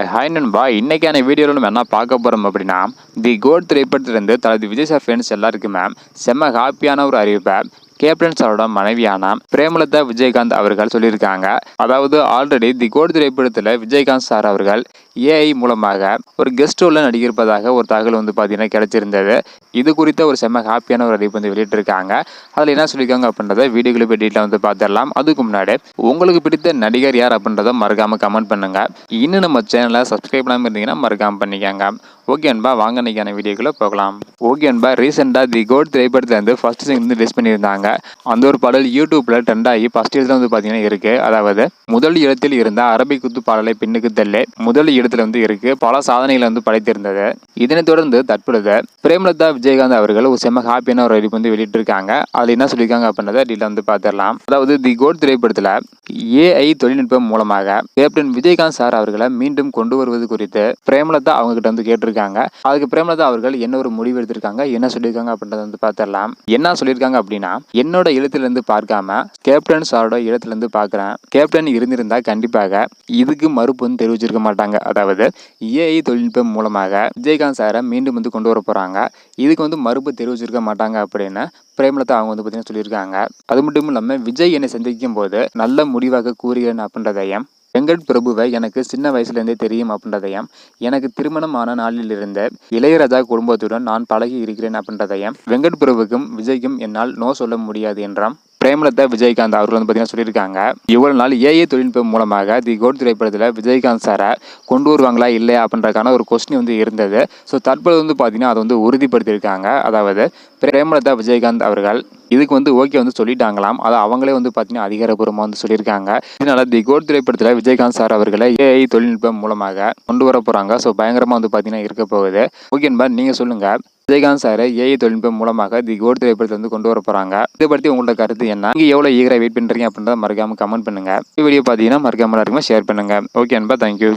Hi நண்பா, இன்னைக்கான வீடியோவில் நம்ம என்ன பார்க்க போகிறோம் அப்படின்னா, தி கோட் திரைப்படத்திலிருந்து தளபதி விஜய் சார் ஃபேன்ஸ் எல்லாருக்குமே செம்ம ஹாப்பியான ஒரு அறிவிப்பை கேப்டன் சாரோட மனைவியான பிரேமலதா விஜயகாந்த் அவர்கள் சொல்லியிருக்காங்க. அதாவது ஆல்ரெடி தி கோட் திரைப்படத்தில் விஜயகாந்த் சார் அவர்கள் ஏஐ மூலமாக ஒரு கெஸ்ட் ரோலில் நடிக்கிருப்பதாக ஒரு தகவல் பார்த்தீங்கன்னா கிடைச்சிருந்தது. இது குறித்த ஒரு செம்ம ஹாப்பியான ஒரு அறிவிப்பு வெளியிட்டிருக்காங்க. அதில் என்ன சொல்லியிருக்காங்க அப்படின்றத வீடியோக்களை டீட்டெயிலாக பார்த்துடலாம். அதுக்கு முன்னாடி உங்களுக்கு பிடித்த நடிகர் யார் அப்படின்றத மறக்காமல் கமெண்ட் பண்ணுங்க. இன்னும் நம்ம சேனலை சப்ஸ்கிரைப் பண்ணாமல் இருந்தீங்கன்னா மறக்காமல் பண்ணிக்கோங்க. ஓகே அன்பா, வாங்க இன்னைக்கான வீடியோக்குள்ளே போகலாம். ஓகே அன்பா, ரீசெண்டாக தி கோட் திரைப்படத்திலேருந்து ஃபர்ஸ்ட் சிங் ரிலீஸ் பண்ணியிருந்தாங்க. அந்த ஒரு பாடல் யூடியூப்ல ட்ரெண்ட் ஆகி ஃபர்ஸ்ட் இடத்துல பார்த்தீங்கன்னா இருக்கு. அதாவது முதல் இடத்தில் இருந்த அரபிக் குத்து பாடலை பின்னுக்கு தள்ளி முதல் இடத்துல இருக்கு. பல சாதனைகளை படைத்திருந்தது. இதனைத் தொடர்ந்து தற்பொழுது பிரேமலதா விஜயகாந்த் அவர்கள் ஒரு செம்ம ஹாப்பியான ஒரு அறிவிப்பு வெளியிட்டிருக்காங்க. அதில் என்ன சொல்லியிருக்காங்க அப்படின்றத டீட்டெயில் பார்த்துடலாம். அதாவது தி கோட் திரைப்படத்தில் ஏஐ தொழில்நுட்பம் மூலமாக கேப்டன் விஜயகாந்த் சார் அவர்களை மீண்டும் கொண்டு வருவது குறித்து பிரேமலதா அவங்க கிட்ட கேட்டிருக்காங்க. அதுக்கு பிரேமலதா அவர்கள் என்ன ஒரு முடிவு எடுத்திருக்காங்க, என்ன சொல்லியிருக்காங்க அப்படின்றத பார்த்துடலாம். என்ன சொல்லியிருக்காங்க அப்படின்னா, என்னோட இடத்திலிருந்து பார்க்காம கேப்டன் சாரோட இடத்திலிருந்து பார்க்குறேன். கேப்டன் இருந்திருந்தா கண்டிப்பாக இதுக்கு மறுப்பு தெரிவிச்சிருக்க மாட்டாங்க. அதாவது ஏஐ தொழில்நுட்பம் மூலமாக விஜயகாந்த் சாரை மீண்டும் கொண்டு வர போறாங்க, இதுக்கு மறுப்பு தெரிவிச்சிருக்க மாட்டாங்க அப்படின்னு பிரேமலதா அவங்க பார்த்தீங்கன்னா சொல்லியிருக்காங்க. அது மட்டும் இல்லாமல் விஜய் என்னை சந்திக்கும் போது நல்ல முடிவாக கூறுகிறேன் அப்படின்றதையும், வெங்கட் பிரபுவை எனக்கு சின்ன வயசுலேருந்தே தெரியும் அப்படின்றதையும், எனக்கு திருமணம் ஆன நாளிலிருந்து இளையராஜா குடும்பத்துடன் நான் பழகி இருக்கிறேன் அப்படின்றதையும், வெங்கட் பிரபுக்கும் விஜய்க்கும் என்னால் நோ சொல்ல முடியாது என்றாம் பிரேமலதா விஜயகாந்த் அவர்கள் பார்த்தீங்கன்னா சொல்லியிருக்காங்க. இவ்வளவு நாள் ஏஐ தொழில்நுட்பம் மூலமாக தி கோட் திரைப்படத்தில் விஜயகாந்த் சாரை கொண்டு வருவாங்களா இல்லையா அப்படின்றக்கான ஒரு கொஸ்டின் இருந்தது. ஸோ தற்போது பார்த்தீங்கன்னா அதை உறுதிப்படுத்தியிருக்காங்க. அதாவது பிரேமலதா விஜயகாந்த் அவர்கள் இதுக்கு ஓகே சொல்லிட்டாங்களாம். அதை அவங்களே பார்த்தீங்கன்னா அதிகாரப்பூர்வமாக சொல்லியிருக்காங்க. இதனால தி கோட் திரைப்படத்தில் விஜயகாந்த் சார் அவர்களை ஏஐ தொழில்நுட்பம் மூலமாக கொண்டு வர போகிறாங்க. ஸோ பயங்கரமாக பார்த்தீங்கன்னா இருக்க போகுது. ஓகேன்பா, நீங்கள் சொல்லுங்கள், விஜயகாந்த் சாரை ஏஐ தொழில்நுட்பம் மூலமாக தி கோட் திரைப்படத்தில் கொண்டு வர போகிறாங்க. இதை பற்றி உங்களோட கருத்து என்ன? நீங்கள் எவ்வளோ ஈகராக வெயிட் பண்ணுறீங்க அப்படின்றத மறக்காமல் கமெண்ட் பண்ணுங்கள். வீடியோ பார்த்தீங்கன்னா மறக்காமல் எல்லாருக்குமே ஷேர் பண்ணுங்கள். ஓகே அன்பா, தேங்க்யூ.